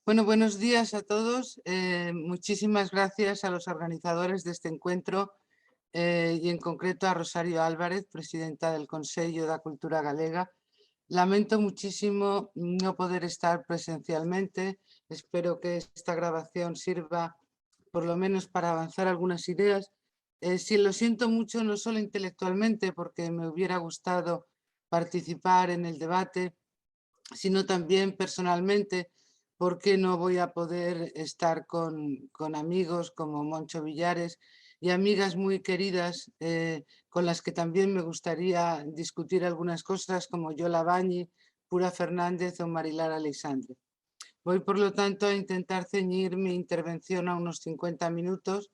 Bueno, buenos días a todos. Muchísimas gracias a los organizadores de este encuentro y en concreto a Rosario Álvarez, presidenta del Consello da Cultura Galega. Lamento muchísimo no poder estar presencialmente. Espero que esta grabación sirva por lo menos para avanzar algunas ideas. Sí, lo siento mucho, no solo intelectualmente, porque me hubiera gustado participar en el debate, sino también personalmente, porque no voy a poder estar con amigos como Moncho Villares y amigas muy queridas con las que también me gustaría discutir algunas cosas como Yola Bañi, Pura Fernández o Marilar Aleixandre. Voy, por lo tanto, a intentar ceñir mi intervención a unos 50 minutos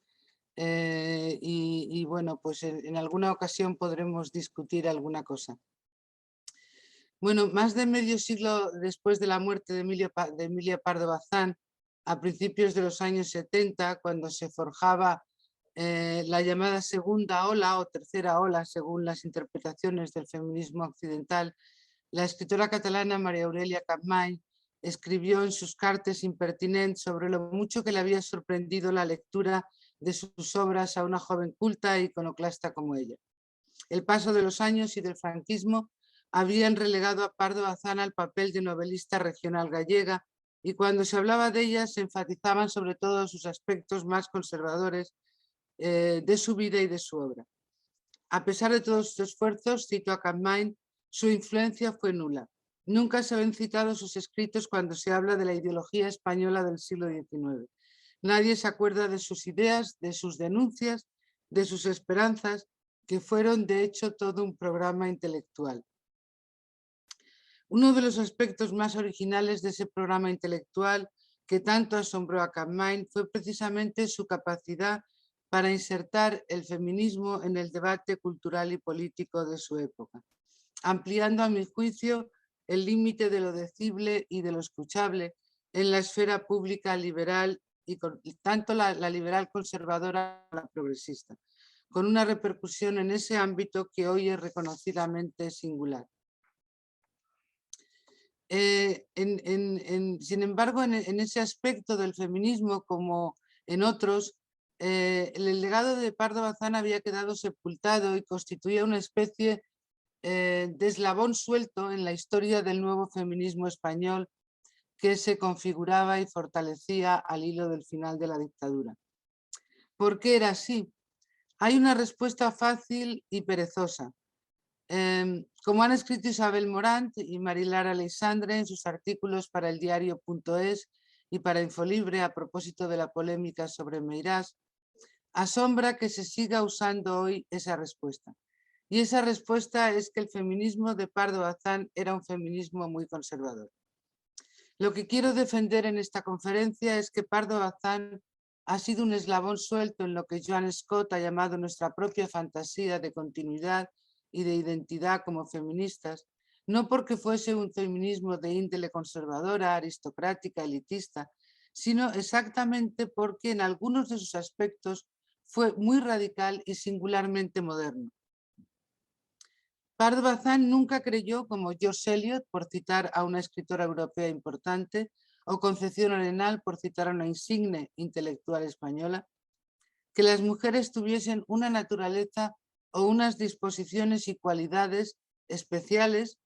y bueno, pues en alguna ocasión podremos discutir alguna cosa. Bueno, más de medio siglo después de la muerte de Emilia Pardo Bazán, a principios de los años 70, cuando se forjaba la llamada segunda ola o tercera ola, según las interpretaciones del feminismo occidental, la escritora catalana María Aurelia Capmany escribió en sus cartes impertinentes sobre lo mucho que le había sorprendido la lectura de sus obras a una joven culta e iconoclasta como ella. El paso de los años y del franquismo habían relegado a Pardo Bazán al papel de novelista regional gallega, y cuando se hablaba de ella se enfatizaban sobre todo sus aspectos más conservadores de su vida y de su obra. A pesar de todos sus esfuerzos, cito a Capmany, su influencia fue nula. Nunca se ven citados sus escritos cuando se habla de la ideología española del siglo XIX. Nadie se acuerda de sus ideas, de sus denuncias, de sus esperanzas, que fueron de hecho todo un programa intelectual. Uno de los aspectos más originales de ese programa intelectual que tanto asombró a Capmany fue precisamente su capacidad para insertar el feminismo en el debate cultural y político de su época, ampliando a mi juicio el límite de lo decible y de lo escuchable en la esfera pública liberal y tanto la liberal conservadora como la progresista, con una repercusión en ese ámbito que hoy es reconocidamente singular. Sin embargo, en ese aspecto del feminismo, como en otros, el legado de Pardo Bazán había quedado sepultado y constituía una especie de eslabón suelto en la historia del nuevo feminismo español que se configuraba y fortalecía al hilo del final de la dictadura. ¿Por qué era así? Hay una respuesta fácil y perezosa. Como han escrito Isabel Morant y Marilar Aleixandre en sus artículos para el diario.es y para Infolibre a propósito de la polémica sobre Meirás, asombra que se siga usando hoy esa respuesta. Y esa respuesta es que el feminismo de Pardo Bazán era un feminismo muy conservador. Lo que quiero defender en esta conferencia es que Pardo Bazán ha sido un eslabón suelto en lo que Joan Scott ha llamado nuestra propia fantasía de continuidad y de identidad como feministas, no porque fuese un feminismo de índole conservadora, aristocrática, elitista, sino exactamente porque en algunos de sus aspectos fue muy radical y singularmente moderno. Pardo Bazán nunca creyó, como George Eliot, por citar a una escritora europea importante, o Concepción Arenal, por citar a una insigne intelectual española, que las mujeres tuviesen una naturaleza o unas disposiciones y cualidades especiales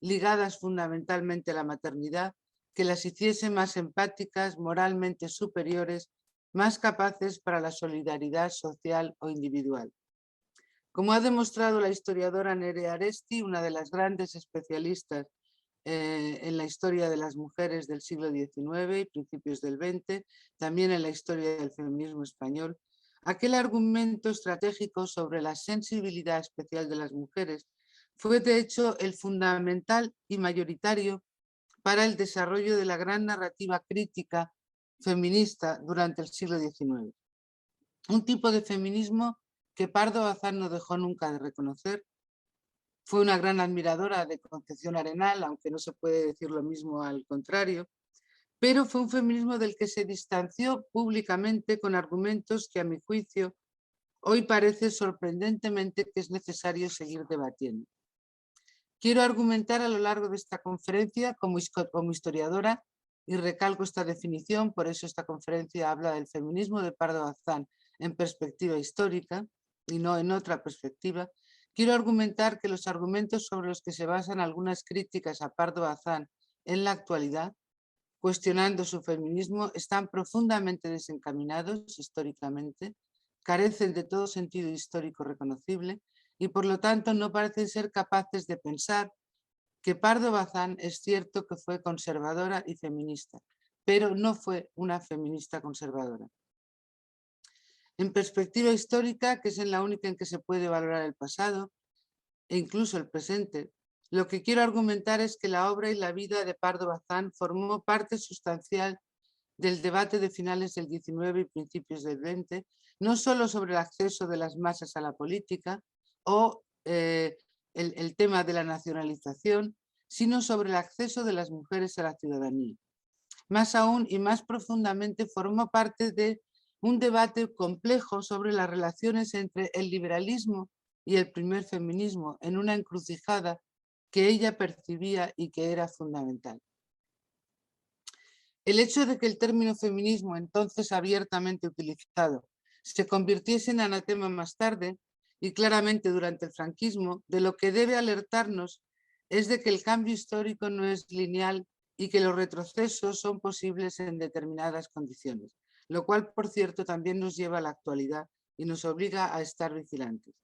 ligadas fundamentalmente a la maternidad, que las hiciese más empáticas, moralmente superiores, más capaces para la solidaridad social o individual. Como ha demostrado la historiadora Nerea Aresti, una de las grandes especialistas en la historia de las mujeres del siglo XIX y principios del XX, también en la historia del feminismo español, aquel argumento estratégico sobre la sensibilidad especial de las mujeres fue de hecho el fundamental y mayoritario para el desarrollo de la gran narrativa crítica feminista durante el siglo XIX. Un tipo de feminismo que Pardo Bazán no dejó nunca de reconocer. Fue una gran admiradora de Concepción Arenal, aunque no se puede decir lo mismo al contrario, pero fue un feminismo del que se distanció públicamente con argumentos que, a mi juicio, hoy parece sorprendentemente que es necesario seguir debatiendo. Quiero argumentar a lo largo de esta conferencia, como historiadora, y recalco esta definición, por eso esta conferencia habla del feminismo de Pardo Bazán en perspectiva histórica y no en otra perspectiva, quiero argumentar que los argumentos sobre los que se basan algunas críticas a Pardo Bazán en la actualidad, cuestionando su feminismo, están profundamente desencaminados históricamente, carecen de todo sentido histórico reconocible y por lo tanto no parecen ser capaces de pensar que Pardo Bazán es cierto que fue conservadora y feminista, pero no fue una feminista conservadora. En perspectiva histórica, que es en la única en que se puede valorar el pasado e incluso el presente, lo que quiero argumentar es que la obra y la vida de Pardo Bazán formó parte sustancial del debate de finales del XIX y principios del XX, no solo sobre el acceso de las masas a la política o el tema de la nacionalización, sino sobre el acceso de las mujeres a la ciudadanía. Más aún y más profundamente formó parte de un debate complejo sobre las relaciones entre el liberalismo y el primer feminismo en una encrucijada que ella percibía y que era fundamental. El hecho de que el término feminismo, entonces abiertamente utilizado, se convirtiese en anatema más tarde y claramente durante el franquismo, de lo que debe alertarnos es de que el cambio histórico no es lineal y que los retrocesos son posibles en determinadas condiciones, lo cual, por cierto, también nos lleva a la actualidad y nos obliga a estar vigilantes.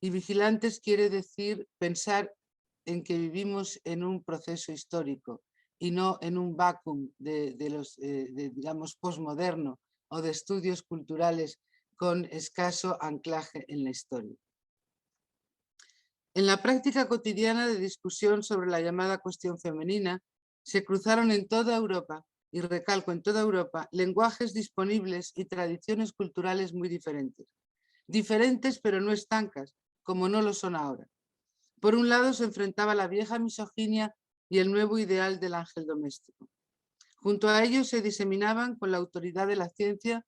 Y vigilantes quiere decir pensar en que vivimos en un proceso histórico y no en un vacuum digamos, posmoderno o de estudios culturales con escaso anclaje en la historia. En la práctica cotidiana de discusión sobre la llamada cuestión femenina, se cruzaron en toda Europa, y recalco en toda Europa, lenguajes disponibles y tradiciones culturales muy diferentes. Diferentes pero no estancas, como no lo son ahora. Por un lado se enfrentaba la vieja misoginia y el nuevo ideal del ángel doméstico. Junto a ellos se diseminaban con la autoridad de la ciencia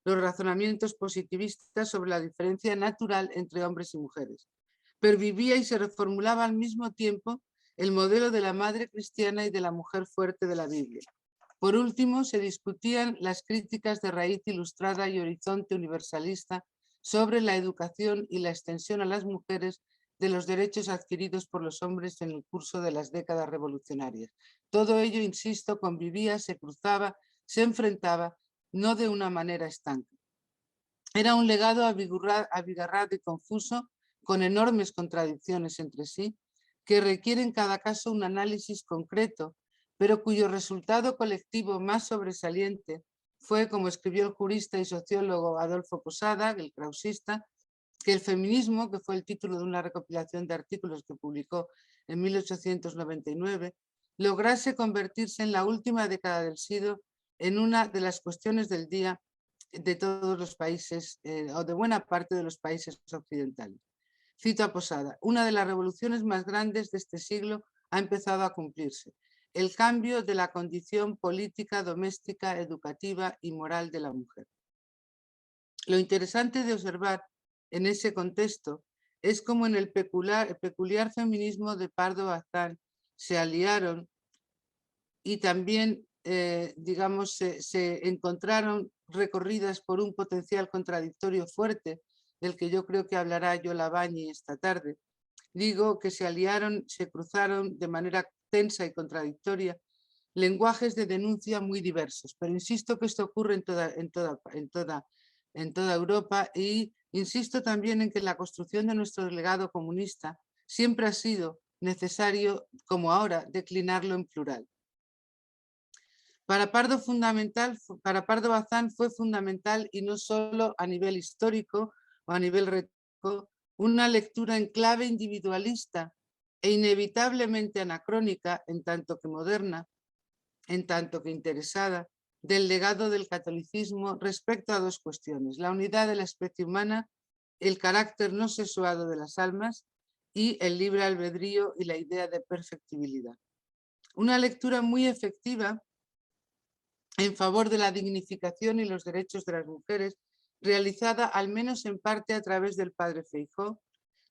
los razonamientos positivistas sobre la diferencia natural entre hombres y mujeres. Pervivía y se reformulaba al mismo tiempo el modelo de la madre cristiana y de la mujer fuerte de la Biblia. Por último, se discutían las críticas de raíz ilustrada y horizonte universalista sobre la educación y la extensión a las mujeres de los derechos adquiridos por los hombres en el curso de las décadas revolucionarias. Todo ello, insisto, convivía, se cruzaba, se enfrentaba, no de una manera estanca. Era un legado abigarrado y confuso, con enormes contradicciones entre sí, que requiere en cada caso un análisis concreto, pero cuyo resultado colectivo más sobresaliente fue, como escribió el jurista y sociólogo Adolfo Posada, el krausista, que el feminismo, que fue el título de una recopilación de artículos que publicó en 1899, lograse convertirse en la última década del siglo en una de las cuestiones del día de todos los países o de buena parte de los países occidentales. Cito a Posada: una de las revoluciones más grandes de este siglo ha empezado a cumplirse, el cambio de la condición política, doméstica, educativa y moral de la mujer. Lo interesante de observar en ese contexto es cómo en el peculiar feminismo de Pardo Bazán se aliaron y también, digamos, se encontraron recorridas por un potencial contradictorio fuerte, del que yo creo que hablará Yola Bañi esta tarde. Digo que se aliaron, se cruzaron de manera tensa y contradictoria lenguajes de denuncia muy diversos, pero insisto que esto ocurre en toda Europa y insisto también en que la construcción de nuestro legado comunista siempre ha sido necesario, como ahora, declinarlo en plural. Para Pardo Bazán fue fundamental, y no solo a nivel histórico o a nivel retórico, una lectura en clave individualista e inevitablemente anacrónica, en tanto que moderna, en tanto que interesada, del legado del catolicismo respecto a dos cuestiones: la unidad de la especie humana, el carácter no sexuado de las almas y el libre albedrío y la idea de perfectibilidad. Una lectura muy efectiva en favor de la dignificación y los derechos de las mujeres, realizada al menos en parte a través del padre Feijóo,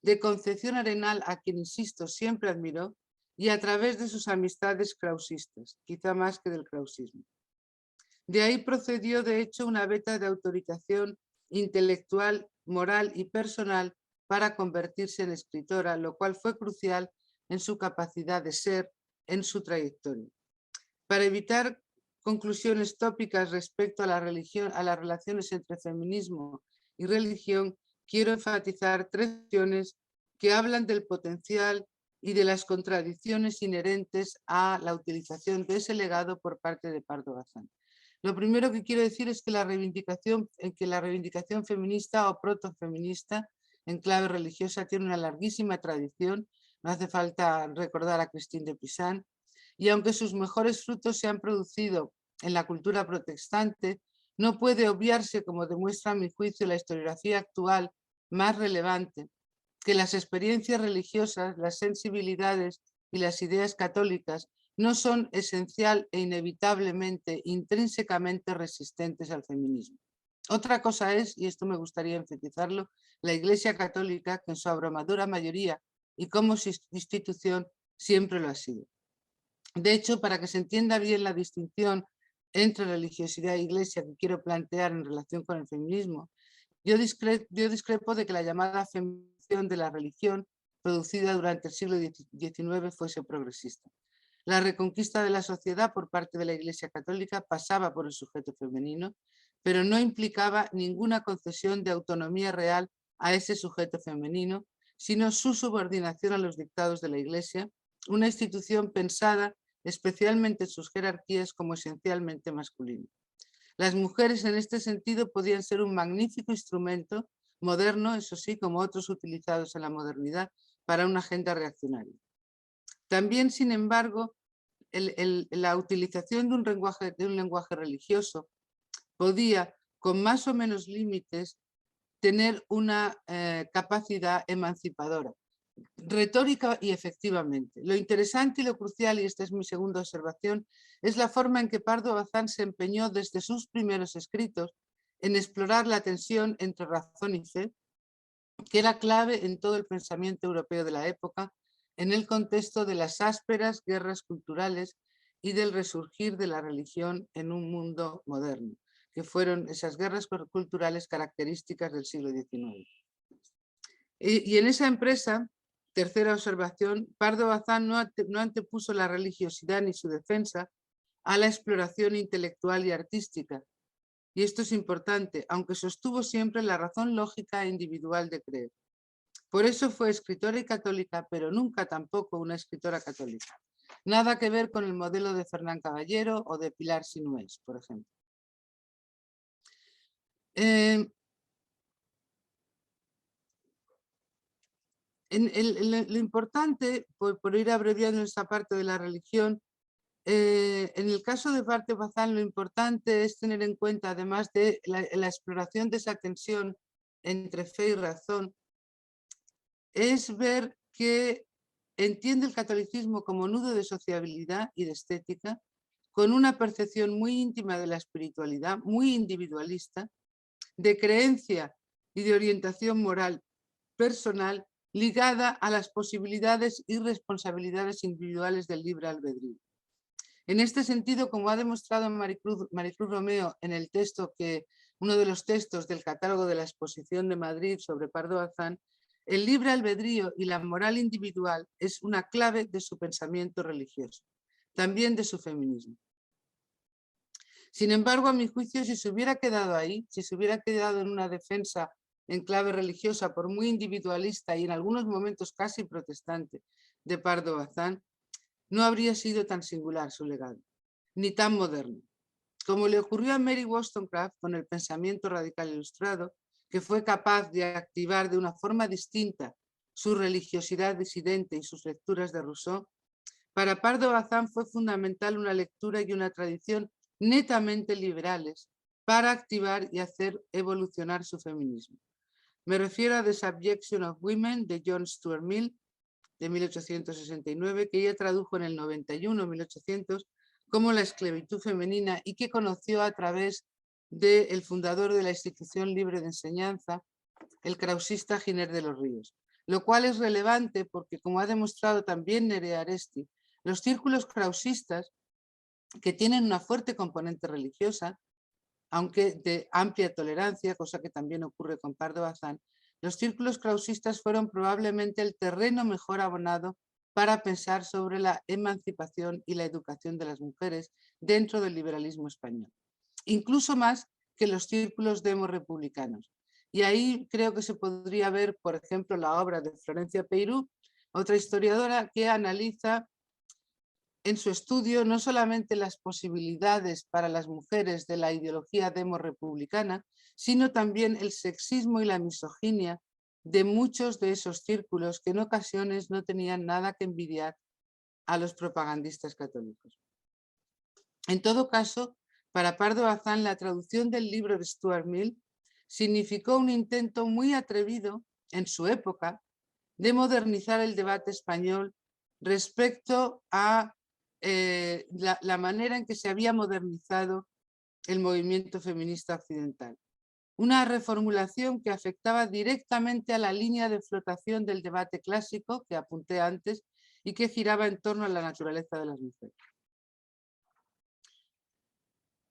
de Concepción Arenal, a quien, insisto, siempre admiró, y a través de sus amistades krausistas, quizá más que del krausismo. De ahí procedió, de hecho, una veta de autorización intelectual, moral y personal para convertirse en escritora, lo cual fue crucial en su capacidad de ser, en su trayectoria. Para evitar conclusiones tópicas respecto a la religión, a las relaciones entre feminismo y religión, quiero enfatizar 3 cuestiones que hablan del potencial y de las contradicciones inherentes a la utilización de ese legado por parte de Pardo Bazán. Lo primero que quiero decir es que la reivindicación feminista o protofeminista en clave religiosa tiene una larguísima tradición. No hace falta recordar a Christine de Pizan, y aunque sus mejores frutos se han producido en la cultura protestante, no puede obviarse, como demuestra a mi juicio la historiografía actual más relevante, que las experiencias religiosas, las sensibilidades y las ideas católicas no son esencial e inevitablemente, intrínsecamente resistentes al feminismo. Otra cosa es, y esto me gustaría enfatizarlo, la Iglesia Católica, que en su abrumadora mayoría y como institución siempre lo ha sido. De hecho, para que se entienda bien la distinción entre religiosidad e iglesia que quiero plantear en relación con el feminismo, yo discrepo de que la llamada feminización de la religión producida durante el siglo XIX fuese progresista. La reconquista de la sociedad por parte de la Iglesia Católica pasaba por el sujeto femenino, pero no implicaba ninguna concesión de autonomía real a ese sujeto femenino, sino su subordinación a los dictados de la Iglesia, una institución pensada especialmente en sus jerarquías como esencialmente masculina. Las mujeres en este sentido podían ser un magnífico instrumento, moderno, eso sí, como otros utilizados en la modernidad, para una agenda reaccionaria. También, sin embargo, la utilización de un lenguaje religioso podía, con más o menos límites, tener una capacidad emancipadora, retórica y efectivamente. Lo interesante y lo crucial, y esta es mi segunda observación, es la forma en que Pardo Bazán se empeñó desde sus primeros escritos en explorar la tensión entre razón y fe, que era clave en todo el pensamiento europeo de la época, en el contexto de las ásperas guerras culturales y del resurgir de la religión en un mundo moderno, que fueron esas guerras culturales características del siglo XIX. Y en esa empresa, tercera observación, Pardo Bazán no antepuso la religiosidad ni su defensa a la exploración intelectual y artística. Y esto es importante, aunque sostuvo siempre la razón lógica e individual de creer. Por eso fue escritora y católica, pero nunca tampoco una escritora católica. Nada que ver con el modelo de Fernán Caballero o de Pilar Sinués, por ejemplo. Lo importante, por ir abreviando esta parte de la religión, en el caso de Pardo Bazán, lo importante es tener en cuenta, además de la exploración de esa tensión entre fe y razón, es ver que entiende el catolicismo como nudo de sociabilidad y de estética, con una percepción muy íntima de la espiritualidad, muy individualista, de creencia y de orientación moral personal ligada a las posibilidades y responsabilidades individuales del libre albedrío. En este sentido, como ha demostrado Maricruz Romeo en el texto uno de los textos del catálogo de la Exposición de Madrid sobre Pardo Bazán, el libre albedrío y la moral individual es una clave de su pensamiento religioso, también de su feminismo. Sin embargo, a mi juicio, si se hubiera quedado ahí, si se hubiera quedado en una defensa en clave religiosa, por muy individualista y en algunos momentos casi protestante, de Pardo Bazán, no habría sido tan singular su legado, ni tan moderno. Como le ocurrió a Mary Wollstonecraft con el pensamiento radical ilustrado, que fue capaz de activar de una forma distinta su religiosidad disidente y sus lecturas de Rousseau, para Pardo Bazán fue fundamental una lectura y una tradición netamente liberales para activar y hacer evolucionar su feminismo. Me refiero a The Subjection of Women de John Stuart Mill, de 1869, que ella tradujo en el 91, 1800, como la esclavitud femenina y que conoció a través del fundador de la institución libre de enseñanza, el krausista Giner de los Ríos. lo cual es relevante porque, como ha demostrado también Nerea Aresti, los círculos krausistas, que tienen una fuerte componente religiosa, aunque de amplia tolerancia, cosa que también ocurre con Pardo Bazán, los círculos krausistas fueron probablemente el terreno mejor abonado para pensar sobre la emancipación y la educación de las mujeres dentro del liberalismo español, incluso más que los círculos demorepublicanos. Y ahí creo que se podría ver, por ejemplo, la obra de Florencia Peiró, otra historiadora que analiza en su estudio no solamente las posibilidades para las mujeres de la ideología demorrepublicana, sino también el sexismo y la misoginia de muchos de esos círculos que en ocasiones no tenían nada que envidiar a los propagandistas católicos. En todo caso, para Pardo Bazán, la traducción del libro de Stuart Mill significó un intento muy atrevido en su época de modernizar el debate español respecto a la manera en que se había modernizado el movimiento feminista occidental. Una reformulación que afectaba directamente a la línea de flotación del debate clásico que apunté antes y que giraba en torno a la naturaleza de las mujeres.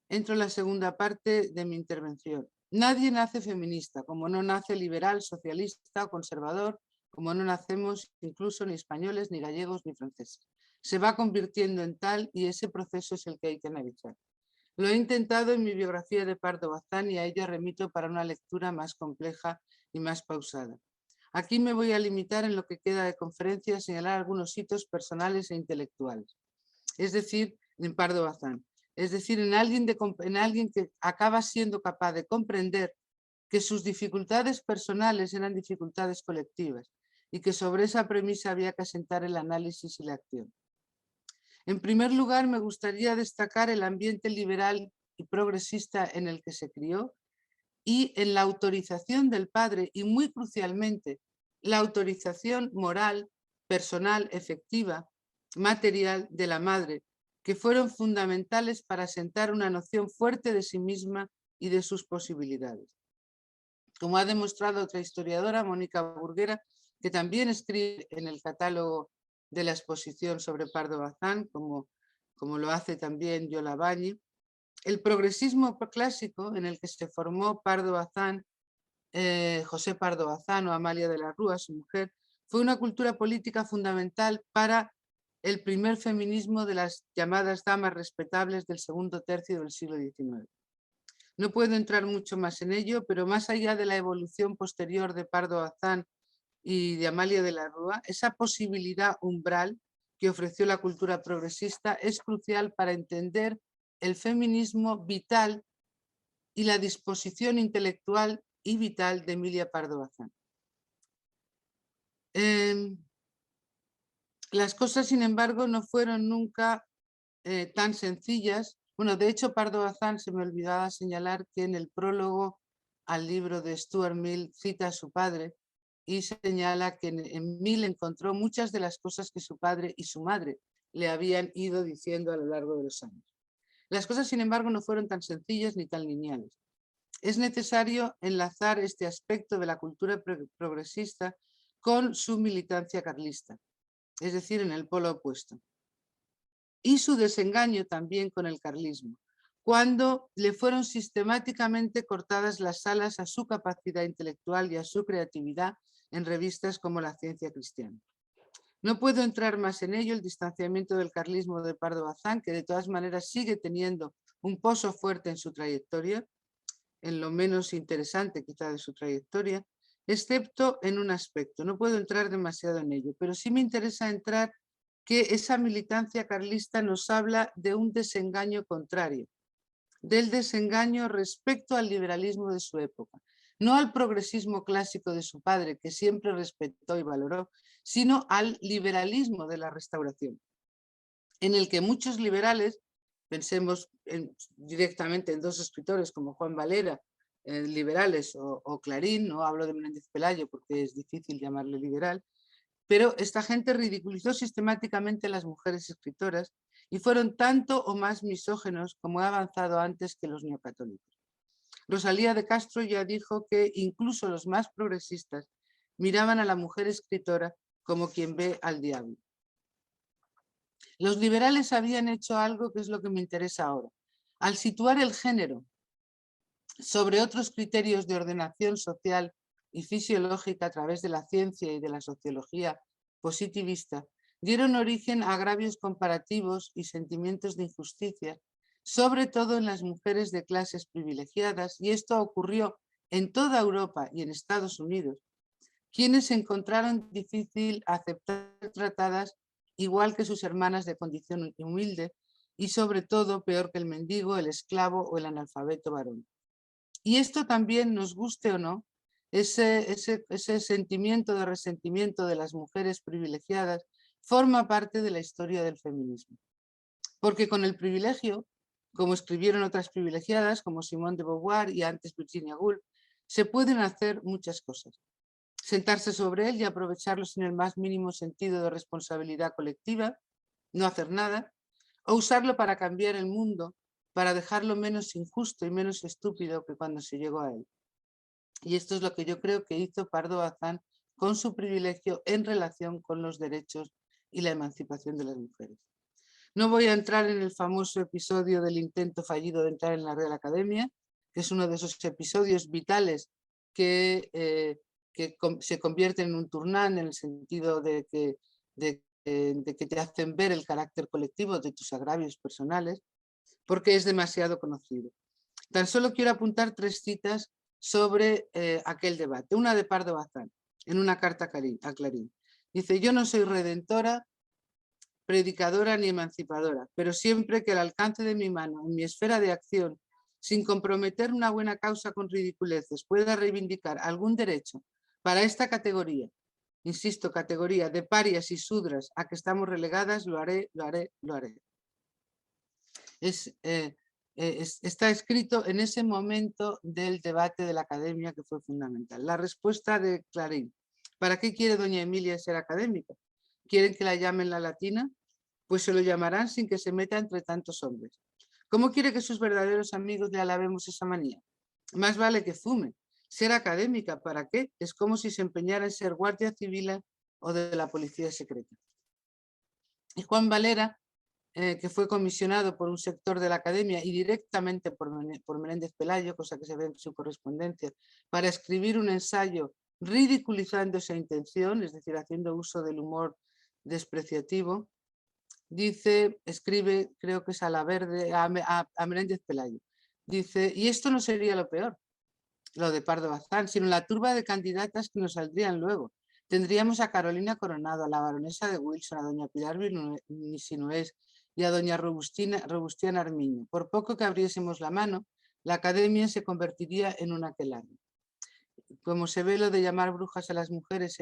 Entro en la segunda parte de mi intervención. Nadie nace feminista, como no nace liberal, socialista o conservador, como no nacemos incluso ni españoles, ni gallegos, ni franceses. Se va convirtiendo en tal y ese proceso es el que hay que analizar. Lo he intentado en mi biografía de Pardo Bazán y a ella remito para una lectura más compleja y más pausada. Aquí me voy a limitar en lo que queda de conferencia a señalar algunos hitos personales e intelectuales, es decir, en Pardo Bazán. Es decir, en alguien que acaba siendo capaz de comprender que sus dificultades personales eran dificultades colectivas y que sobre esa premisa había que asentar el análisis y la acción. En primer lugar, me gustaría destacar el ambiente liberal y progresista en el que se crió y en la autorización del padre y, muy crucialmente, la autorización moral, personal, efectiva, material de la madre, que fueron fundamentales para asentar una noción fuerte de sí misma y de sus posibilidades. Como ha demostrado otra historiadora, Mónica Burguera, que también escribe en el catálogo de la exposición sobre Pardo Bazán, como lo hace también Yola Bañi, el progresismo clásico en el que se formó Pardo Bazán, José Pardo Bazán o Amalia de la Rúa, su mujer, fue una cultura política fundamental para el primer feminismo de las llamadas damas respetables del segundo tercio del siglo XIX. No puedo entrar mucho más en ello, pero más allá de la evolución posterior de Pardo Bazán y de Amalia de la Rúa, esa posibilidad umbral que ofreció la cultura progresista es crucial para entender el feminismo vital y la disposición intelectual y vital de Emilia Pardo Bazán. Las cosas, sin embargo, no fueron nunca tan sencillas. Bueno, de hecho, Pardo Bazán, se me olvidaba señalar que en el prólogo al libro de Stuart Mill cita a su padre y señala que en Mill encontró muchas de las cosas que su padre y su madre le habían ido diciendo a lo largo de los años. Las cosas, sin embargo, no fueron tan sencillas ni tan lineales. Es necesario enlazar este aspecto de la cultura progresista con su militancia carlista, es decir, en el polo opuesto. Y su desengaño también con el carlismo, cuando le fueron sistemáticamente cortadas las alas a su capacidad intelectual y a su creatividad en revistas como La Ciencia Cristiana. No puedo entrar más en ello. El distanciamiento del carlismo de Pardo Bazán, que de todas maneras sigue teniendo un pozo fuerte en su trayectoria, en lo menos interesante quizá de su trayectoria, excepto en un aspecto. No puedo entrar demasiado en ello, pero sí me interesa entrar que esa militancia carlista nos habla de un desengaño contrario, del desengaño respecto al liberalismo de su época, no al progresismo clásico de su padre, que siempre respetó y valoró, sino al liberalismo de la Restauración, en el que muchos liberales, pensemos directamente en dos escritores como Juan Valera, liberales, o Clarín, no hablo de Menéndez Pelayo porque es difícil llamarle liberal, pero esta gente ridiculizó sistemáticamente a las mujeres escritoras y fueron tanto o más misógenos, como he avanzado antes, que los neocatólicos. Rosalía de Castro ya dijo que incluso los más progresistas miraban a la mujer escritora como quien ve al diablo. Los liberales habían hecho algo que es lo que me interesa ahora. Al situar el género sobre otros criterios de ordenación social y fisiológica a través de la ciencia y de la sociología positivista, dieron origen a agravios comparativos y sentimientos de injusticia, sobre todo en las mujeres de clases privilegiadas, y esto ocurrió en toda Europa y en Estados Unidos, quienes encontraron difícil aceptar tratadas igual que sus hermanas de condición humilde y sobre todo peor que el mendigo, el esclavo o el analfabeto varón. Y esto también, nos guste o no, ese sentimiento de resentimiento de las mujeres privilegiadas forma parte de la historia del feminismo. Porque con el privilegio, como escribieron otras privilegiadas como Simone de Beauvoir y antes Virginia Woolf, se pueden hacer muchas cosas. Sentarse sobre él y aprovecharlo sin el más mínimo sentido de responsabilidad colectiva, no hacer nada, o usarlo para cambiar el mundo, para dejarlo menos injusto y menos estúpido que cuando se llegó a él. Y esto es lo que yo creo que hizo Pardo Bazán con su privilegio en relación con los derechos y la emancipación de las mujeres. No voy a entrar en el famoso episodio del intento fallido de entrar en la Real Academia, que es uno de esos episodios vitales que se convierten en un tournant en el sentido de que te hacen ver el carácter colectivo de tus agravios personales, porque es demasiado conocido. Tan solo quiero apuntar 3 citas sobre aquel debate. Una de Pardo Bazán, en una carta a Clarín. Dice: yo no soy redentora, predicadora ni emancipadora, pero siempre que al alcance de mi mano, en mi esfera de acción, sin comprometer una buena causa con ridiculeces, pueda reivindicar algún derecho para esta categoría, insisto, categoría de parias y sudras a que estamos relegadas, lo haré, lo haré, lo haré. Está escrito en ese momento del debate de la academia que fue fundamental. La respuesta de Clarín: ¿para qué quiere doña Emilia ser académica? ¿Quieren que la llamen la latina? Pues se lo llamarán sin que se meta entre tantos hombres. ¿Cómo quiere que sus verdaderos amigos le alabemos esa manía? Más vale que fume. Ser académica, ¿para qué? Es como si se empeñara en ser guardia civil o de la policía secreta. Y Juan Valera, que fue comisionado por un sector de la academia y directamente por Menéndez Pelayo, cosa que se ve en su correspondencia, para escribir un ensayo ridiculizando esa intención, es decir, haciendo uso del humor despreciativo, dice, escribe, creo que es a la Verde, a Menéndez Pelayo, dice: y esto no sería lo peor, lo de Pardo Bazán, sino la turba de candidatas que nos saldrían luego. Tendríamos a Carolina Coronado, a la baronesa de Wilson, a doña Pilar Sinués y a doña Robustiana Armiño. Por poco que abriésemos la mano, la academia se convertiría en un aquelarre. Como se ve, lo de llamar brujas a las mujeres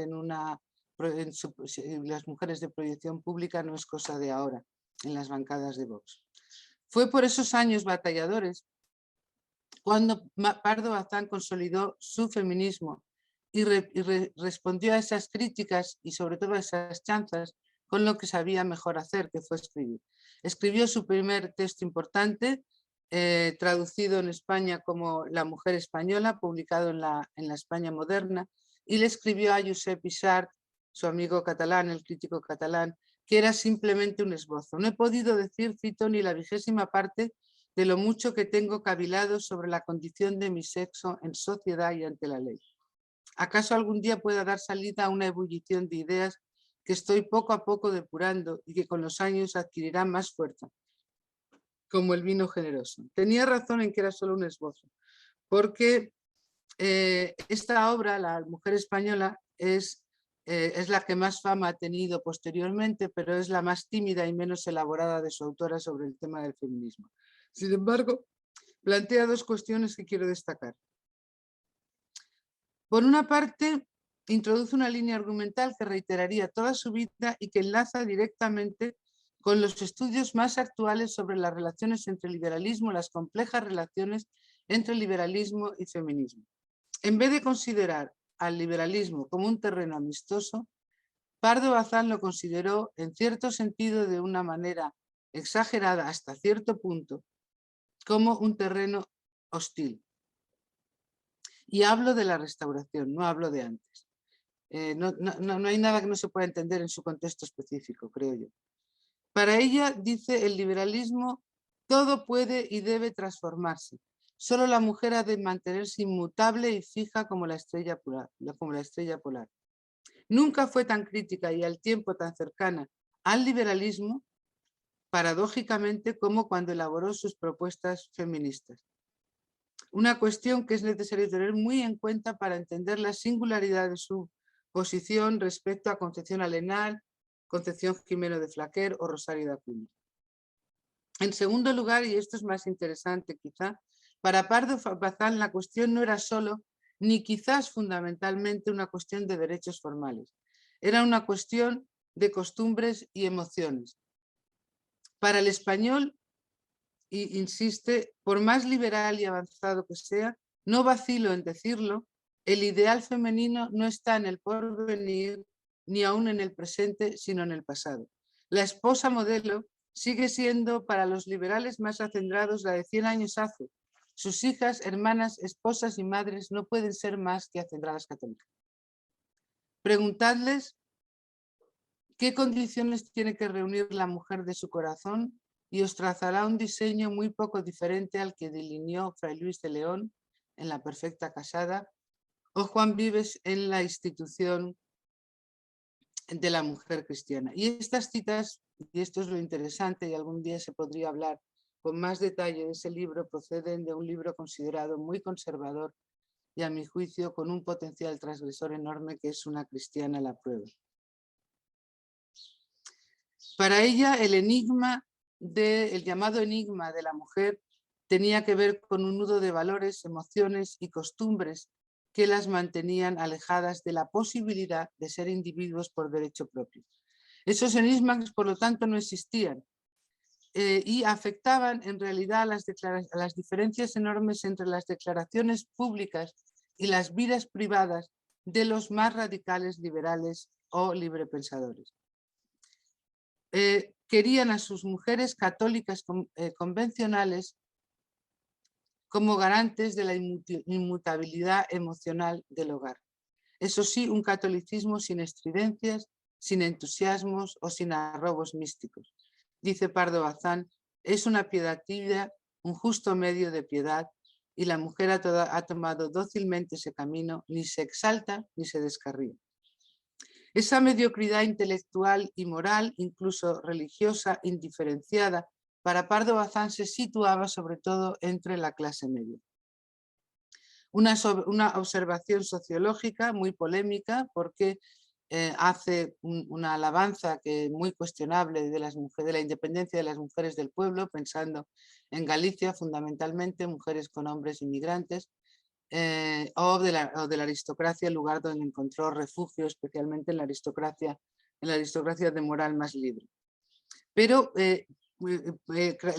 las mujeres de proyección pública no es cosa de ahora en las bancadas de Vox. Fue por esos años batalladores cuando Pardo Bazán consolidó su feminismo y respondió a esas críticas y sobre todo a esas chanzas con lo que sabía mejor hacer, que fue escribir. Escribió su primer texto importante, traducido en España como La mujer española, publicado en la España moderna, y le escribió a Josep Isart, su amigo catalán, el crítico catalán, que era simplemente un esbozo. No he podido decir, cito, ni la 20ª parte de lo mucho que tengo cavilado sobre la condición de mi sexo en sociedad y ante la ley. ¿Acaso algún día pueda dar salida a una ebullición de ideas que estoy poco a poco depurando y que con los años adquirirán más fuerza, como el vino generoso? Tenía razón en que era solo un esbozo, porque esta obra, La mujer española, es la que más fama ha tenido posteriormente, pero es la más tímida y menos elaborada de su autora sobre el tema del feminismo. Sin embargo, plantea 2 cuestiones que quiero destacar. Por una parte, introduce una línea argumental que reiteraría toda su vida y que enlaza directamente con los estudios más actuales sobre las relaciones entre liberalismo, las complejas relaciones entre liberalismo y feminismo. En vez de considerar al liberalismo como un terreno amistoso, Pardo Bazán lo consideró, en cierto sentido, de una manera exagerada hasta cierto punto, como un terreno hostil. Y hablo de la Restauración, no hablo de antes. No hay nada que no se pueda entender en su contexto específico, creo yo. Para ella, dice el liberalismo, todo puede y debe transformarse. Solo la mujer ha de mantenerse inmutable y fija como la estrella polar. Nunca fue tan crítica y al tiempo tan cercana al liberalismo, paradójicamente, como cuando elaboró sus propuestas feministas. Una cuestión que es necesario tener muy en cuenta para entender la singularidad de su posición respecto a Concepción Arenal, Concepción Jimeno de Flaquer o Rosario de Acuña. En segundo lugar, y esto es más interesante quizá, para Pardo Bazán la cuestión no era solo, ni quizás fundamentalmente, una cuestión de derechos formales. Era una cuestión de costumbres y emociones. Para el español, y insiste, por más liberal y avanzado que sea, no vacilo en decirlo, el ideal femenino no está en el porvenir, ni aún en el presente, sino en el pasado. La esposa modelo sigue siendo para los liberales más acendrados la de 100 años hace. Sus hijas, hermanas, esposas y madres no pueden ser más que acendradas católicas. Preguntadles qué condiciones tiene que reunir la mujer de su corazón y os trazará un diseño muy poco diferente al que delineó Fray Luis de León en La Perfecta Casada o Juan Vives en La Institución de la Mujer Cristiana. Y estas citas, y esto es lo interesante, y algún día se podría hablar con más detalle de ese libro, proceden de un libro considerado muy conservador y, a mi juicio, con un potencial transgresor enorme, que es Una cristiana a la prueba. Para ella, el llamado enigma de la mujer tenía que ver con un nudo de valores, emociones y costumbres que las mantenían alejadas de la posibilidad de ser individuos por derecho propio. Esos enigmas, por lo tanto, no existían y afectaban en realidad a las diferencias enormes entre las declaraciones públicas y las vidas privadas de los más radicales liberales o librepensadores. Querían a sus mujeres católicas convencionales como garantes de la inmutabilidad emocional del hogar. Eso sí, un catolicismo sin estridencias, sin entusiasmos o sin arrobos místicos. Dice Pardo Bazán, es una piedad tibia, un justo medio de piedad, y la mujer ha tomado dócilmente ese camino, ni se exalta ni se descarría. Esa mediocridad intelectual y moral, incluso religiosa, indiferenciada, para Pardo Bazán se situaba sobre todo entre la clase media. Una observación sociológica muy polémica porque hace una alabanza que muy cuestionable de la independencia de las mujeres del pueblo, pensando en Galicia fundamentalmente, mujeres con hombres inmigrantes, o de la aristocracia, el lugar donde encontró refugio, especialmente en la aristocracia de moral más libre. Pero el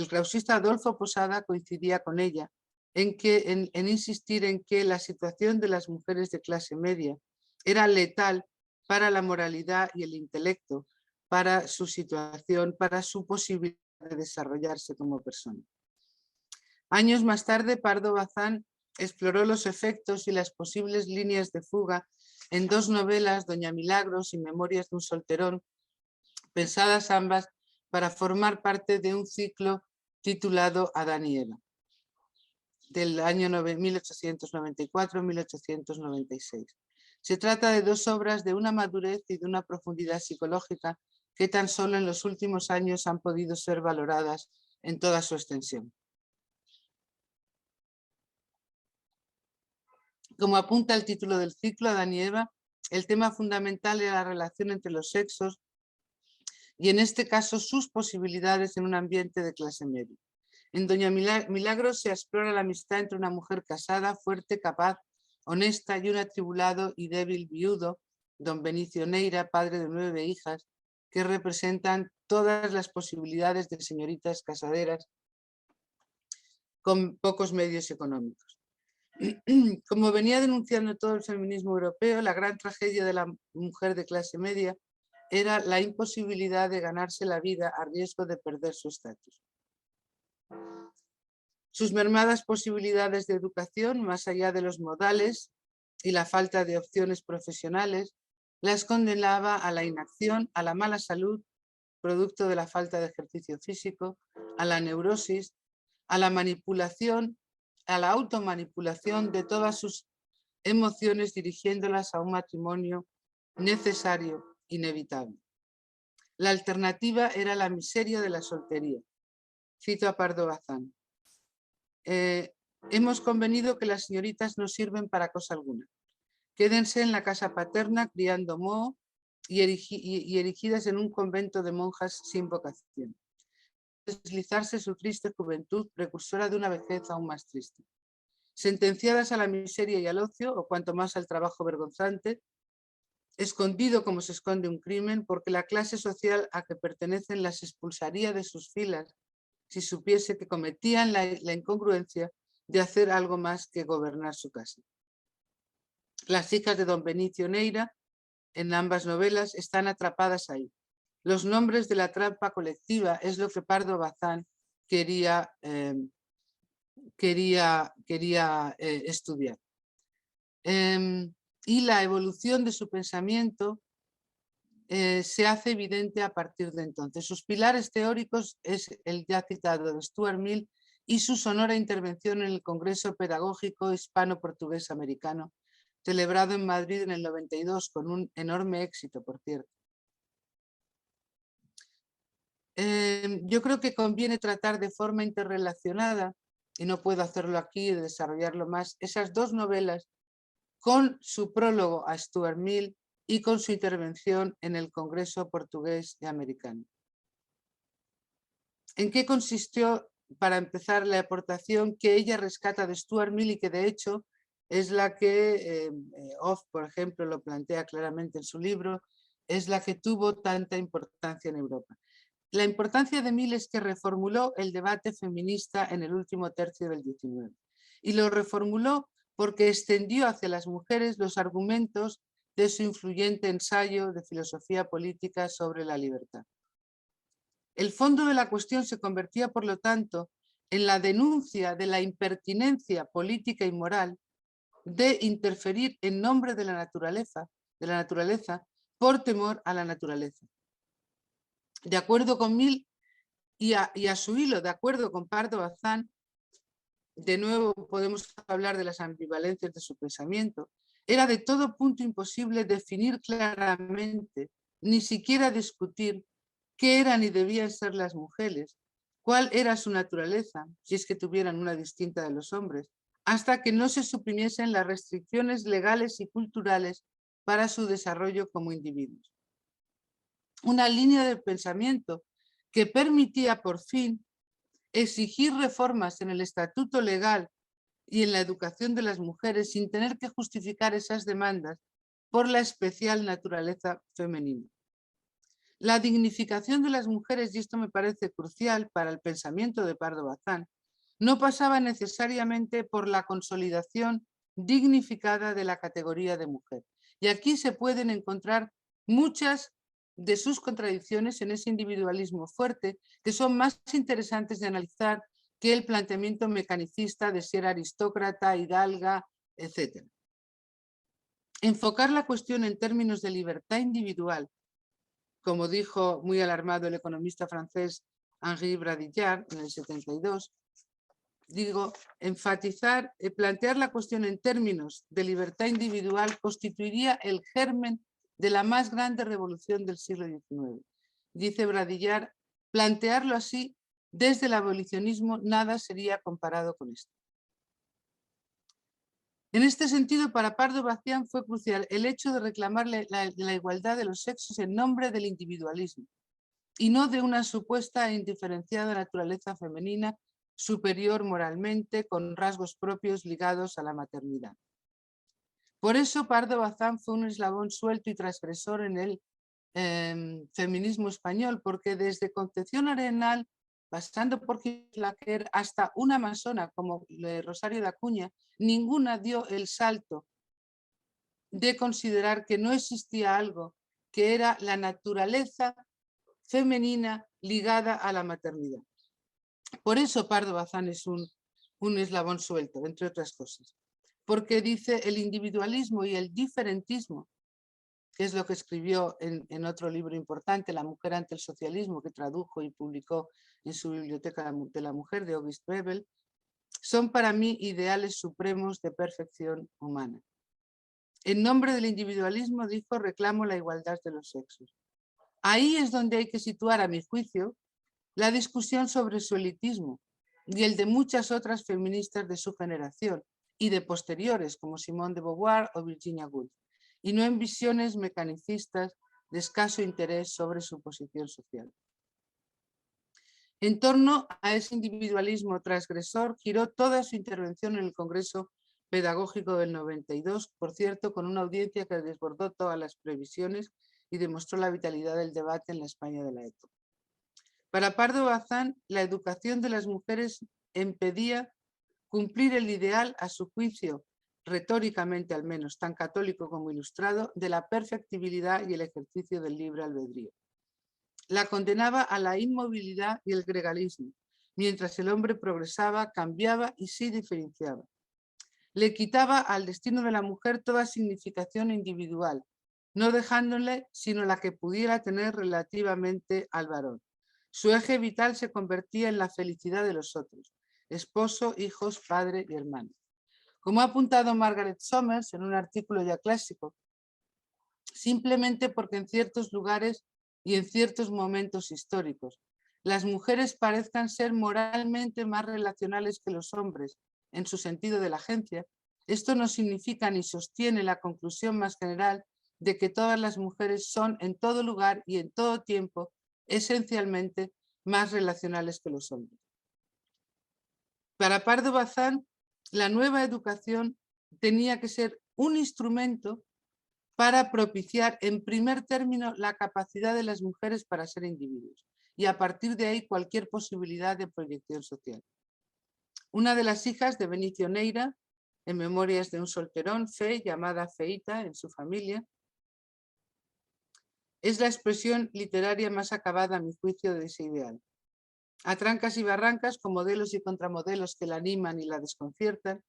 clausista Adolfo Posada coincidía con ella en insistir en que la situación de las mujeres de clase media era letal para la moralidad y el intelecto, para su situación, para su posibilidad de desarrollarse como persona. Años más tarde, Pardo Bazán exploró los efectos y las posibles líneas de fuga en dos novelas, Doña Milagros y Memorias de un solterón, pensadas ambas para formar parte de un ciclo titulado Adán y Eva, del año 1894-1896. Se trata de dos obras de una madurez y de una profundidad psicológica que tan solo en los últimos años han podido ser valoradas en toda su extensión. Como apunta el título del ciclo, Adán y Eva, el tema fundamental era la relación entre los sexos y, en este caso, sus posibilidades en un ambiente de clase media. En Doña Milagros se explora la amistad entre una mujer casada, fuerte, capaz, honesta y un atribulado y débil viudo, don Benicio Neira, padre de 9 hijas, que representan todas las posibilidades de señoritas casaderas con pocos medios económicos. Como venía denunciando todo el feminismo europeo, la gran tragedia de la mujer de clase media era la imposibilidad de ganarse la vida a riesgo de perder su estatus. Sus mermadas posibilidades de educación, más allá de los modales y la falta de opciones profesionales, las condenaba a la inacción, a la mala salud, producto de la falta de ejercicio físico, a la neurosis, a la manipulación, a la automanipulación de todas sus emociones, dirigiéndolas a un matrimonio necesario, inevitable. La alternativa era la miseria de la soltería. Cito a Pardo Bazán. Hemos convenido que las señoritas no sirven para cosa alguna. Quédense en la casa paterna criando moho y erigidas en un convento de monjas sin vocación. Deslizarse su triste juventud, precursora de una vejez aún más triste. Sentenciadas a la miseria y al ocio, o cuanto más al trabajo vergonzante, escondido como se esconde un crimen, porque la clase social a que pertenecen las expulsaría de sus filas si supiese que cometían la incongruencia de hacer algo más que gobernar su casa. Las hijas de don Benicio Neira, en ambas novelas, están atrapadas ahí. Los nombres de la trampa colectiva es lo que Pardo Bazán quería estudiar. Y la evolución de su pensamiento se hace evidente a partir de entonces. Sus pilares teóricos es el ya citado de Stuart Mill y su sonora intervención en el Congreso Pedagógico Hispano-Portugués Americano, celebrado en Madrid en el 92 con un enorme éxito, por cierto. Yo creo que conviene tratar de forma interrelacionada, y no puedo hacerlo aquí y desarrollarlo más, esas dos novelas con su prólogo a Stuart Mill y con su intervención en el Congreso Portugués y Americano. ¿En qué consistió, para empezar, la aportación que ella rescata de Stuart Mill y que de hecho es la que Off, por ejemplo, lo plantea claramente en su libro, es la que tuvo tanta importancia en Europa? La importancia de Mill es que reformuló el debate feminista en el último tercio del XIX y lo reformuló porque extendió hacia las mujeres los argumentos de su influyente ensayo de filosofía política sobre la libertad. El fondo de la cuestión se convertía, por lo tanto, en la denuncia de la impertinencia política y moral de interferir en nombre de la naturaleza por temor a la naturaleza. De acuerdo con Mill y a su hilo, de acuerdo con Pardo Bazán, de nuevo podemos hablar de las ambivalencias de su pensamiento, era de todo punto imposible definir claramente, ni siquiera discutir qué eran y debían ser las mujeres, cuál era su naturaleza, si es que tuvieran una distinta de los hombres, hasta que no se suprimiesen las restricciones legales y culturales para su desarrollo como individuos. Una línea de pensamiento que permitía por fin exigir reformas en el estatuto legal y en la educación de las mujeres sin tener que justificar esas demandas por la especial naturaleza femenina. La dignificación de las mujeres, y esto me parece crucial para el pensamiento de Pardo Bazán, no pasaba necesariamente por la consolidación dignificada de la categoría de mujer. Y aquí se pueden encontrar muchas de sus contradicciones en ese individualismo fuerte que son más interesantes de analizar que el planteamiento mecanicista de ser aristócrata, hidalga, etc. Enfocar la cuestión en términos de libertad individual, como dijo muy alarmado el economista francés Henri Bradillard en el 72, plantear la cuestión en términos de libertad individual constituiría el germen de la más grande revolución del siglo XIX. Dice Bradillard, plantearlo así desde el abolicionismo nada sería comparado con esto. En este sentido, para Pardo Bazán fue crucial el hecho de reclamar la igualdad de los sexos en nombre del individualismo y no de una supuesta e indiferenciada naturaleza femenina superior moralmente con rasgos propios ligados a la maternidad. Por eso Pardo Bazán fue un eslabón suelto y transgresor en el feminismo español, porque desde Concepción Arenal, pasando por Gislaquer hasta una masona como Rosario de Acuña, ninguna dio el salto de considerar que no existía algo que era la naturaleza femenina ligada a la maternidad. Por eso Pardo Bazán es un eslabón suelto, entre otras cosas, porque dice el individualismo y el diferentismo que es lo que escribió en otro libro importante, La mujer ante el socialismo, que tradujo y publicó en su Biblioteca de la Mujer, de August Bebel, son para mí ideales supremos de perfección humana. En nombre del individualismo, dijo, reclamo la igualdad de los sexos. Ahí es donde hay que situar, a mi juicio, la discusión sobre su elitismo y el de muchas otras feministas de su generación y de posteriores, como Simone de Beauvoir o Virginia Woolf, y no en visiones mecanicistas de escaso interés sobre su posición social. En torno a ese individualismo transgresor giró toda su intervención en el Congreso Pedagógico del 92, por cierto, con una audiencia que desbordó todas las previsiones y demostró la vitalidad del debate en la España de la época. Para Pardo Bazán, la educación de las mujeres impedía cumplir el ideal, a su juicio, retóricamente al menos, tan católico como ilustrado, de la perfectibilidad y el ejercicio del libre albedrío. La condenaba a la inmovilidad y el gregalismo, mientras el hombre progresaba, cambiaba y se diferenciaba. Le quitaba al destino de la mujer toda significación individual, no dejándole sino la que pudiera tener relativamente al varón. Su eje vital se convertía en la felicidad de los otros, esposo, hijos, padre y hermano. Como ha apuntado Margaret Somers en un artículo ya clásico, simplemente porque en ciertos lugares y en ciertos momentos históricos las mujeres parezcan ser moralmente más relacionales que los hombres en su sentido de la agencia, esto no significa ni sostiene la conclusión más general de que todas las mujeres son en todo lugar y en todo tiempo esencialmente más relacionales que los hombres. Para Pardo Bazán, la nueva educación tenía que ser un instrumento para propiciar en primer término la capacidad de las mujeres para ser individuos y a partir de ahí cualquier posibilidad de proyección social. Una de las hijas de Benicio Neira, en Memorias de un solterón, Fe, llamada Feita en su familia, es la expresión literaria más acabada, a mi juicio, de ese ideal. A trancas y barrancas, con modelos y contramodelos que la animan y la desconciertan,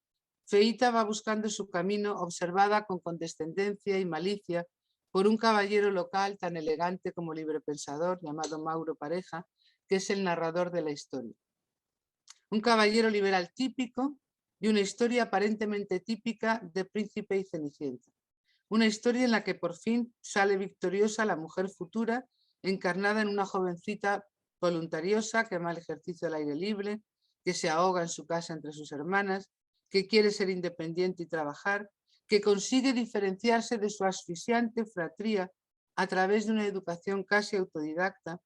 Feita va buscando su camino, observada con condescendencia y malicia por un caballero local tan elegante como librepensador, llamado Mauro Pareja, que es el narrador de la historia. Un caballero liberal típico y una historia aparentemente típica de Príncipe y Cenicienta. Una historia en la que por fin sale victoriosa la mujer futura, encarnada en una jovencita voluntariosa que ama el ejercicio al aire libre, que se ahoga en su casa entre sus hermanas, que quiere ser independiente y trabajar, que consigue diferenciarse de su asfixiante fratría a través de una educación casi autodidacta,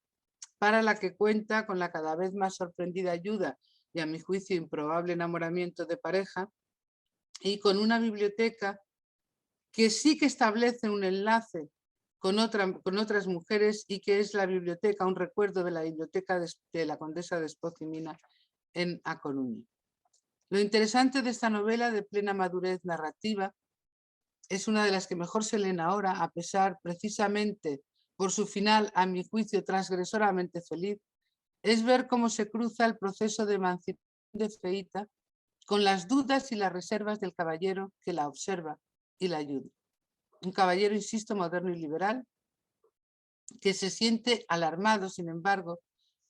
para la que cuenta con la cada vez más sorprendida ayuda y, a mi juicio, improbable enamoramiento de Pareja, y con una biblioteca que sí que establece un enlace con otras mujeres y que es la biblioteca, un recuerdo de la biblioteca de la Condesa de Espoz y Mina en A Coruña. Lo interesante de esta novela de plena madurez narrativa es una de las que mejor se leen ahora, a pesar precisamente por su final, a mi juicio, transgresoramente feliz, es ver cómo se cruza el proceso de emancipación de Feita con las dudas y las reservas del caballero que la observa y la ayuda. Un caballero, insisto, moderno y liberal, que se siente alarmado, sin embargo,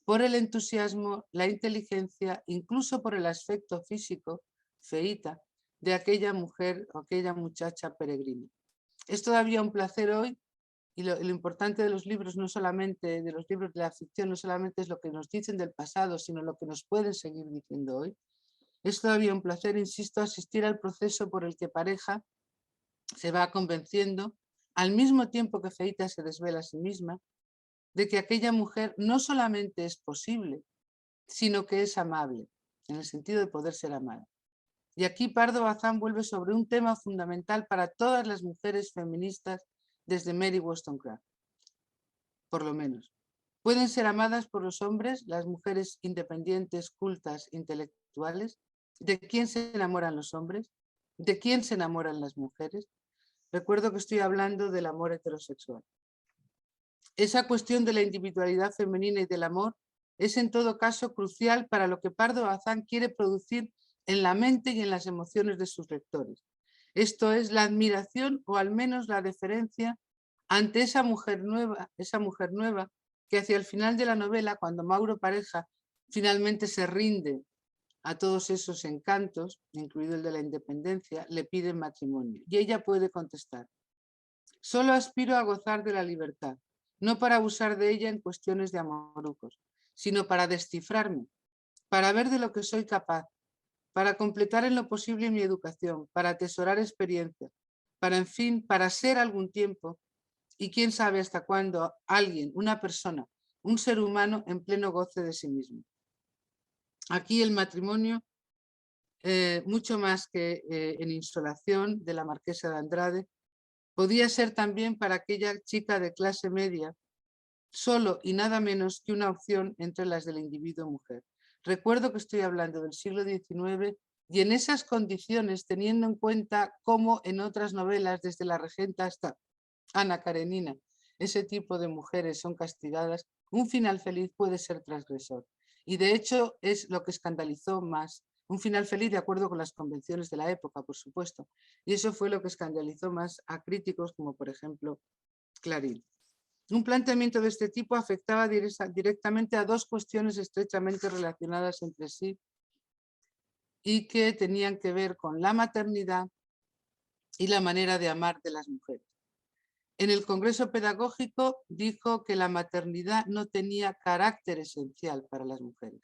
por el entusiasmo, la inteligencia, incluso por el aspecto físico, Feita, de aquella mujer o aquella muchacha peregrina. Es todavía un placer hoy, y lo importante de los libros, no solamente de los libros de la ficción, no solamente es lo que nos dicen del pasado, sino lo que nos pueden seguir diciendo hoy. Es todavía un placer, insisto, asistir al proceso por el que Pareja se va convenciendo, al mismo tiempo que Feita se desvela a sí misma, de que aquella mujer no solamente es posible, sino que es amable, en el sentido de poder ser amada. Y aquí Pardo Bazán vuelve sobre un tema fundamental para todas las mujeres feministas desde Mary Wollstonecraft, por lo menos. ¿Pueden ser amadas por los hombres, las mujeres independientes, cultas, intelectuales? ¿De quién se enamoran los hombres? ¿De quién se enamoran las mujeres? Recuerdo que estoy hablando del amor heterosexual. Esa cuestión de la individualidad femenina y del amor es en todo caso crucial para lo que Pardo Bazán quiere producir en la mente y en las emociones de sus lectores. Esto es la admiración o al menos la deferencia ante esa mujer nueva que hacia el final de la novela, cuando Mauro Pareja finalmente se rinde a todos esos encantos, incluido el de la independencia, le pide matrimonio. Y ella puede contestar: solo aspiro a gozar de la libertad, no para abusar de ella en cuestiones de amorucos, sino para descifrarme, para ver de lo que soy capaz, para completar en lo posible mi educación, para atesorar experiencia, para, en fin, para ser algún tiempo, y quién sabe hasta cuándo, alguien, una persona, un ser humano en pleno goce de sí mismo. Aquí el matrimonio, mucho más que en Insolación de la Marquesa de Andrade, podía ser también para aquella chica de clase media, solo y nada menos que una opción entre las del individuo mujer. Recuerdo que estoy hablando del siglo XIX y en esas condiciones, teniendo en cuenta cómo en otras novelas, desde La Regenta hasta Ana Karenina, ese tipo de mujeres son castigadas, un final feliz puede ser transgresor. Y de hecho es lo que escandalizó más. Un final feliz de acuerdo con las convenciones de la época, por supuesto. Y eso fue lo que escandalizó más a críticos como, por ejemplo, Clarín. Un planteamiento de este tipo afectaba directamente a dos cuestiones estrechamente relacionadas entre sí y que tenían que ver con la maternidad y la manera de amar de las mujeres. En el Congreso Pedagógico dijo que la maternidad no tenía carácter esencial para las mujeres.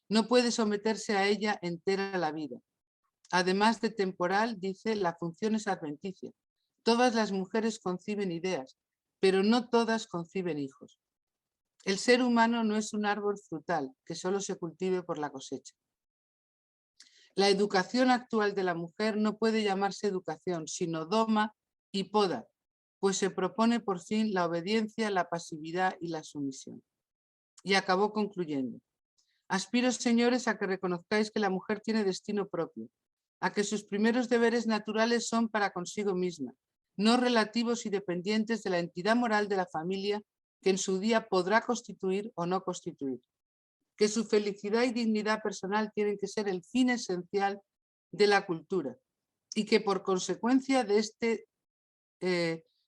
No puede someterse a ella entera la vida. Además de temporal, dice, la función es adventicia. Todas las mujeres conciben ideas, pero no todas conciben hijos. El ser humano no es un árbol frutal que solo se cultive por la cosecha. La educación actual de la mujer no puede llamarse educación, sino doma y poda, pues se propone por fin la obediencia, la pasividad y la sumisión. Y acabó concluyendo: aspiro, señores, a que reconozcáis que la mujer tiene destino propio, a que sus primeros deberes naturales son para consigo misma, no relativos y dependientes de la entidad moral de la familia que en su día podrá constituir o no constituir, que su felicidad y dignidad personal tienen que ser el fin esencial de la cultura y que por consecuencia de este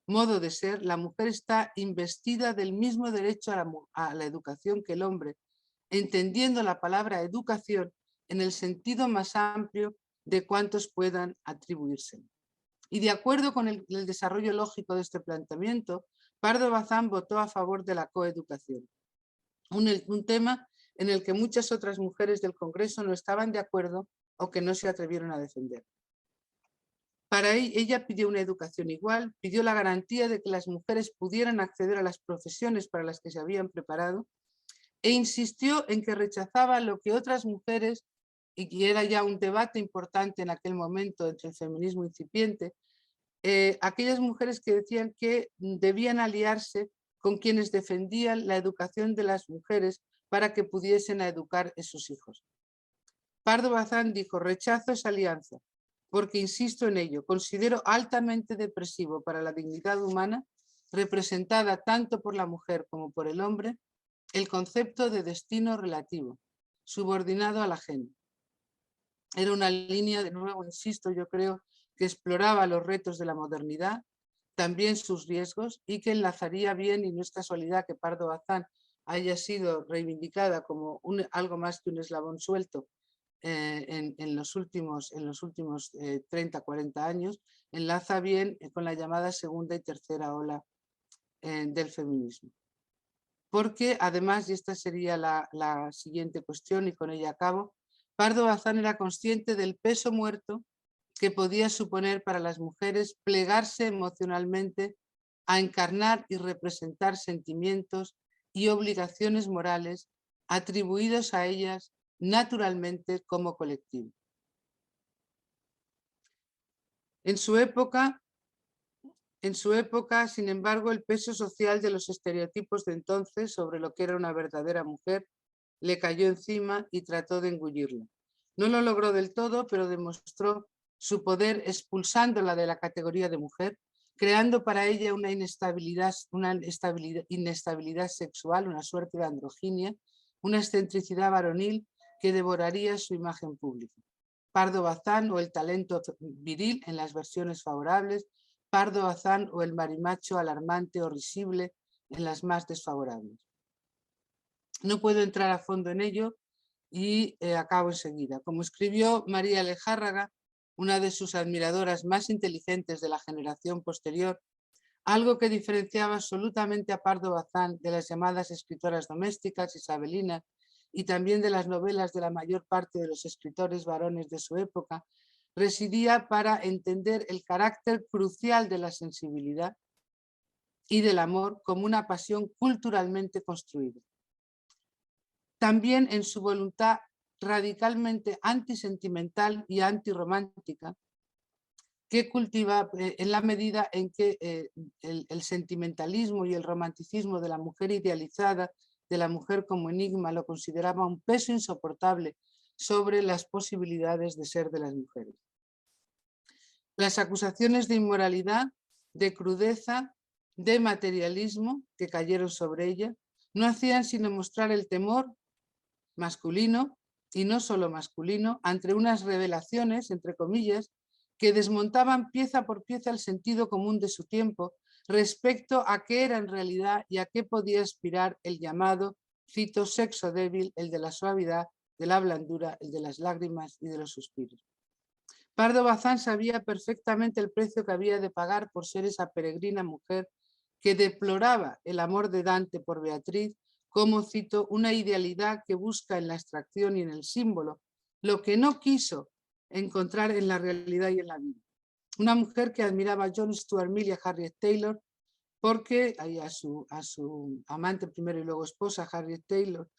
modo de ser, la mujer está investida del mismo derecho a la educación que el hombre, entendiendo la palabra educación en el sentido más amplio de cuantos puedan atribuirse. Y de acuerdo con el desarrollo lógico de este planteamiento, Pardo Bazán votó a favor de la coeducación, un tema en el que muchas otras mujeres del Congreso no estaban de acuerdo o que no se atrevieron a defender. Para ella pidió una educación igual, pidió la garantía de que las mujeres pudieran acceder a las profesiones para las que se habían preparado e insistió en que rechazaba lo que otras mujeres, y que era ya un debate importante en aquel momento entre el feminismo incipiente, aquellas mujeres que decían que debían aliarse con quienes defendían la educación de las mujeres para que pudiesen educar a sus hijos. Pardo Bazán dijo: rechazo esa alianza, porque insisto en ello, considero altamente depresivo para la dignidad humana, representada tanto por la mujer como por el hombre, el concepto de destino relativo, subordinado al ajeno. Era una línea, de nuevo insisto, yo creo, que exploraba los retos de la modernidad, también sus riesgos, y que enlazaría bien, y no es casualidad que Pardo Bazán haya sido reivindicada como algo más que un eslabón suelto en los últimos 30, 40 años, enlaza bien con la llamada segunda y tercera ola del feminismo. Porque además, y esta sería la siguiente cuestión y con ella acabo, Pardo Bazán era consciente del peso muerto que podía suponer para las mujeres plegarse emocionalmente a encarnar y representar sentimientos y obligaciones morales atribuidos a ellas naturalmente como colectivo. En su época, sin embargo, el peso social de los estereotipos de entonces sobre lo que era una verdadera mujer le cayó encima y trató de engullirla. No lo logró del todo, pero demostró su poder expulsándola de la categoría de mujer, creando para ella una inestabilidad sexual, una suerte de androginia, una excentricidad varonil que devoraría su imagen pública. Pardo Bazán, o el talento viril en las versiones favorables, Pardo Bazán o el marimacho alarmante o risible en las más desfavorables. No puedo entrar a fondo en ello y acabo enseguida. Como escribió María Lejárraga, una de sus admiradoras más inteligentes de la generación posterior, algo que diferenciaba absolutamente a Pardo Bazán de las llamadas escritoras domésticas isabelinas y también de las novelas de la mayor parte de los escritores varones de su época, residía para entender el carácter crucial de la sensibilidad y del amor como una pasión culturalmente construida. También en su voluntad radicalmente antisentimental y antirromántica, que cultiva en la medida en que el sentimentalismo y el romanticismo de la mujer idealizada, de la mujer como enigma, lo consideraba un peso insoportable sobre las posibilidades de ser de las mujeres. Las acusaciones de inmoralidad, de crudeza, de materialismo que cayeron sobre ella, no hacían sino mostrar el temor masculino, y no solo masculino, ante unas revelaciones, entre comillas, que desmontaban pieza por pieza el sentido común de su tiempo respecto a qué era en realidad y a qué podía aspirar el llamado, cito, sexo débil, el de la suavidad, de la blandura, el de las lágrimas y de los suspiros. Pardo Bazán sabía perfectamente el precio que había de pagar por ser esa peregrina mujer que deploraba el amor de Dante por Beatriz como, cito, una idealidad que busca en la abstracción y en el símbolo lo que no quiso encontrar en la realidad y en la vida. Una mujer que admiraba a John Stuart Mill y a Harriet Taylor, porque a su amante primero y luego esposa, Harriet Taylor,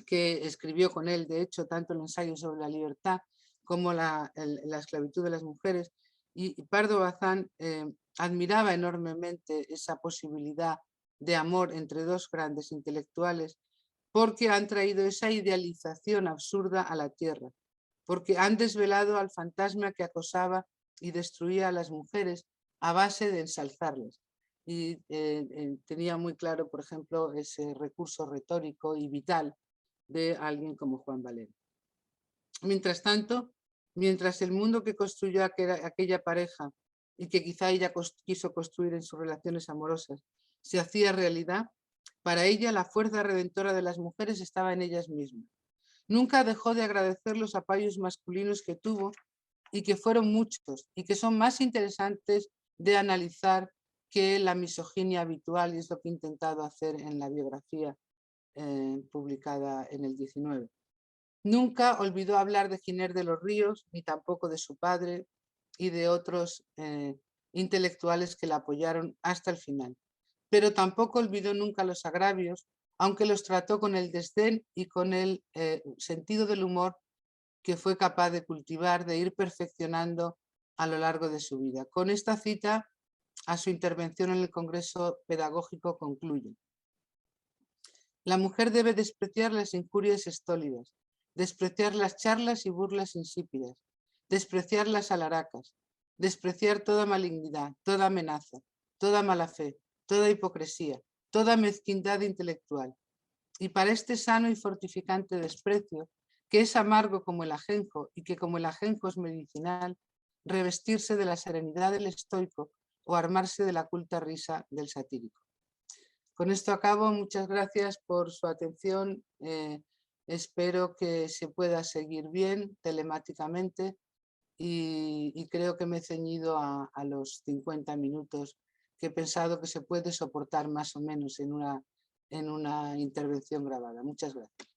que escribió con él, de hecho, tanto el ensayo sobre la libertad como la esclavitud de las mujeres, y Pardo Bazán admiraba enormemente esa posibilidad de amor entre dos grandes intelectuales, porque han traído esa idealización absurda a la tierra, porque han desvelado al fantasma que acosaba y destruía a las mujeres a base de ensalzarlas. Y tenía muy claro, por ejemplo, ese recurso retórico y vital de alguien como Juan Valera. Mientras tanto, mientras el mundo que construyó aquella pareja y que quizá ella quiso construir en sus relaciones amorosas se hacía realidad, para ella la fuerza redentora de las mujeres estaba en ellas mismas. Nunca dejó de agradecer los apoyos masculinos que tuvo y que fueron muchos y que son más interesantes de analizar que la misoginia habitual, y es lo que he intentado hacer en la biografía publicada en el 19. Nunca olvidó hablar de Giner de los Ríos, ni tampoco de su padre y de otros intelectuales que la apoyaron hasta el final. Pero tampoco olvidó nunca los agravios, aunque los trató con el desdén y con el sentido del humor que fue capaz de cultivar, de ir perfeccionando a lo largo de su vida. Con esta cita a su intervención en el Congreso Pedagógico concluye: la mujer debe despreciar las injurias estólidas, despreciar las charlas y burlas insípidas, despreciar las alaracas, despreciar toda malignidad, toda amenaza, toda mala fe, toda hipocresía, toda mezquindad intelectual. Y para este sano y fortificante desprecio, que es amargo como el ajenjo y que como el ajenjo es medicinal, revestirse de la serenidad del estoico o armarse de la culta risa del satírico. Con esto acabo. Muchas gracias por su atención. Espero que se pueda seguir bien telemáticamente y creo que me he ceñido a los 50 minutos que he pensado que se puede soportar más o menos en una intervención grabada. Muchas gracias.